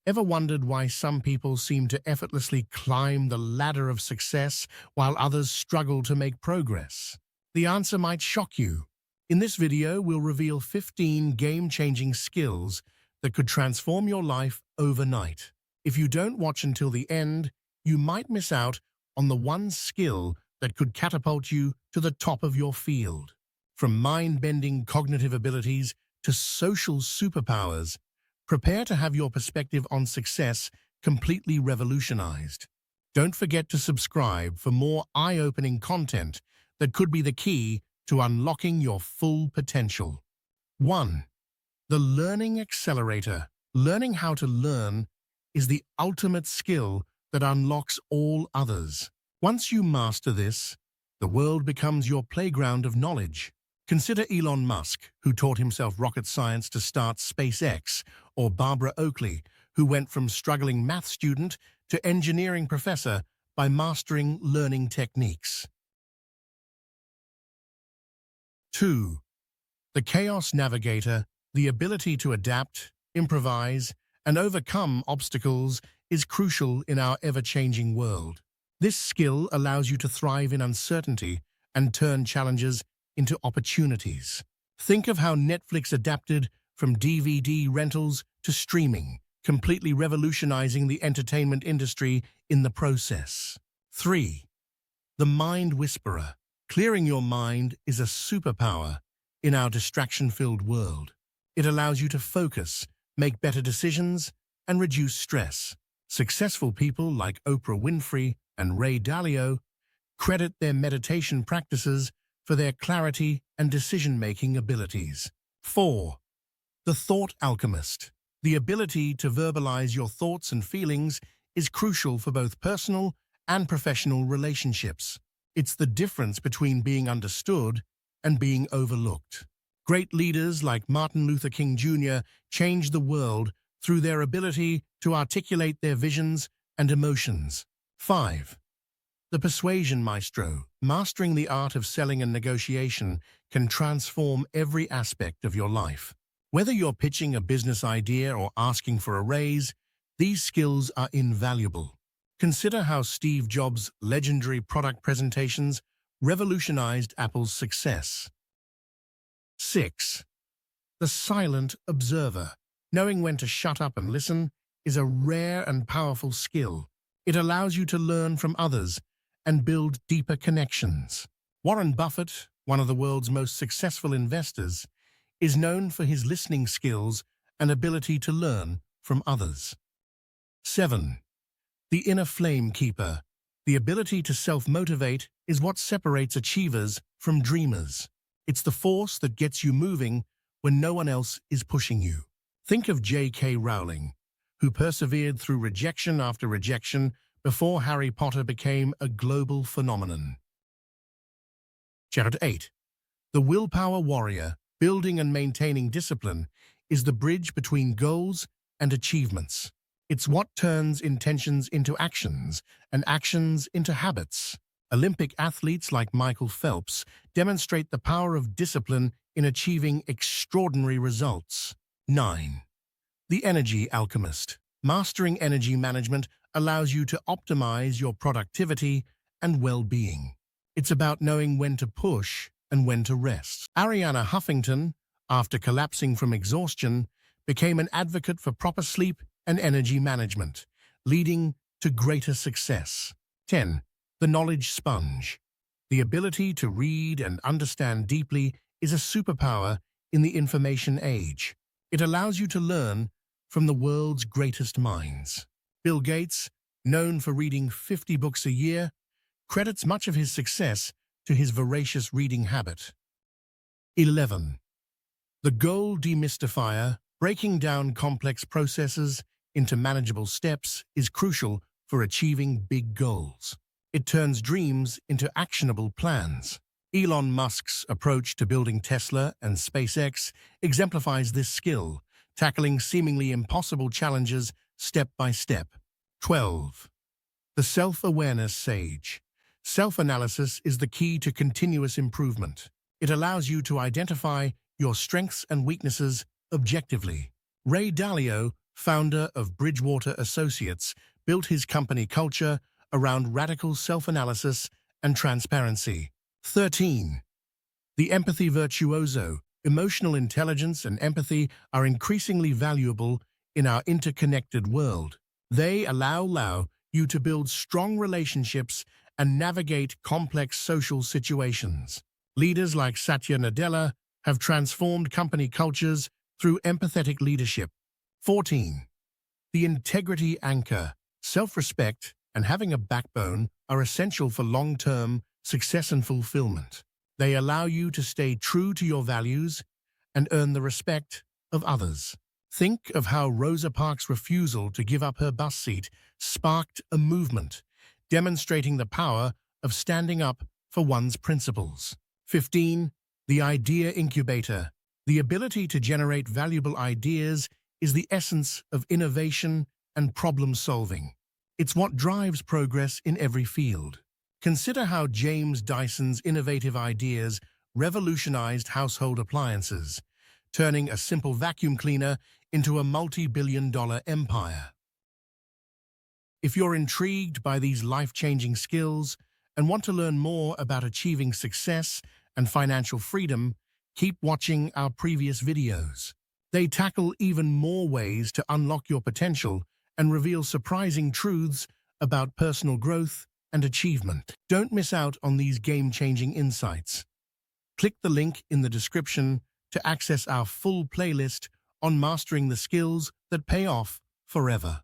Ever wondered why some people seem to effortlessly climb the ladder of success while others struggle to make progress? The answer might shock you. In this video, we'll reveal 15 game-changing skills that could transform your life overnight. If you don't watch until the end, you might miss out on the one skill that could catapult you to the top of your field. From mind-bending cognitive abilities to social superpowers, prepare to have your perspective on success completely revolutionized. Don't forget to subscribe for more eye-opening content that could be the key to unlocking your full potential. 1. The Learning Accelerator. Learning how to learn is the ultimate skill that unlocks all others. Once you master this, the world becomes your playground of knowledge. Consider Elon Musk, who taught himself rocket science to start SpaceX, or Barbara Oakley, who went from struggling math student to engineering professor by mastering learning techniques. 2. The Chaos Navigator. The ability to adapt, improvise, and overcome obstacles is crucial in our ever-changing world. This skill allows you to thrive in uncertainty and turn challenges into opportunities. Think of how Netflix adapted from DVD rentals to streaming, completely revolutionizing the entertainment industry in the process. 3. The Mind Whisperer. Clearing your mind is a superpower in our distraction-filled world. It allows you to focus, make better decisions, and reduce stress. Successful people like Oprah Winfrey and Ray Dalio credit their meditation practices for their clarity and decision-making abilities. 4. The Thought Alchemist. The ability to verbalize your thoughts and feelings is crucial for both personal and professional relationships. It's the difference between being understood and being overlooked. Great leaders like Martin Luther King Jr. changed the world through their ability to articulate their visions and emotions. 5. The Persuasion Maestro. Mastering the art of selling and negotiation can transform every aspect of your life. Whether you're pitching a business idea or asking for a raise, these skills are invaluable. Consider how Steve Jobs' legendary product presentations revolutionized Apple's success. 6. The Silent Observer. Knowing when to shut up and listen is a rare and powerful skill. It allows you to learn from others and build deeper connections. Warren Buffett, one of the world's most successful investors, is known for his listening skills and ability to learn from others. 7. The Inner Flame Keeper. The ability to self-motivate is what separates achievers from dreamers. It's the force that gets you moving when no one else is pushing you. Think of J.K. Rowling, who persevered through rejection after rejection before Harry Potter became a global phenomenon. Chapter 8. The Willpower Warrior. Building and maintaining discipline is the bridge between goals and achievements. It's what turns intentions into actions and actions into habits. Olympic athletes like Michael Phelps demonstrate the power of discipline in achieving extraordinary results. 9. The Energy Alchemist. Mastering energy management allows you to optimize your productivity and well-being. It's about knowing when to push and when to rest. Arianna Huffington, after collapsing from exhaustion, became an advocate for proper sleep and energy management, leading to greater success. 10. The Knowledge Sponge. The ability to read and understand deeply is a superpower in the information age. It allows you to learn from the world's greatest minds. Bill Gates, known for reading 50 books a year, credits much of his success to his voracious reading habit. 11. The Goal Demystifier. Breaking down complex processes into manageable steps is crucial for achieving big goals. It turns dreams into actionable plans. Elon Musk's approach to building Tesla and SpaceX exemplifies this skill, tackling seemingly impossible challenges step by step. 12. The Self-Awareness Sage. Self-analysis is the key to continuous improvement. It allows you to identify your strengths and weaknesses objectively. Ray Dalio founder of Bridgewater Associates, built his company culture around radical self-analysis and transparency. 13. The empathy virtuoso. Emotional intelligence and empathy are increasingly valuable in our interconnected world. They allow you to build strong relationships and navigate complex social situations. Leaders like Satya Nadella have transformed company cultures through empathetic leadership. 14. The integrity anchor. Self-respect and having a backbone are essential for long-term success and fulfillment. They allow you to stay true to your values and earn the respect of others. Think of how Rosa Parks' refusal to give up her bus seat sparked a movement, demonstrating the power of standing up for one's principles. 15. The idea incubator. The ability to generate valuable ideas is the essence of innovation and problem-solving. It's what drives progress in every field. Consider how James Dyson's innovative ideas revolutionized household appliances, turning a simple vacuum cleaner into a multi-billion-dollar empire. If you're intrigued by these life-changing skills and want to learn more about achieving success and financial freedom, keep watching our previous videos. They tackle even more ways to unlock your potential and reveal surprising truths about personal growth and achievement. Don't miss out on these game-changing insights. Click the link in the description to access our full playlist on mastering the skills that pay off forever.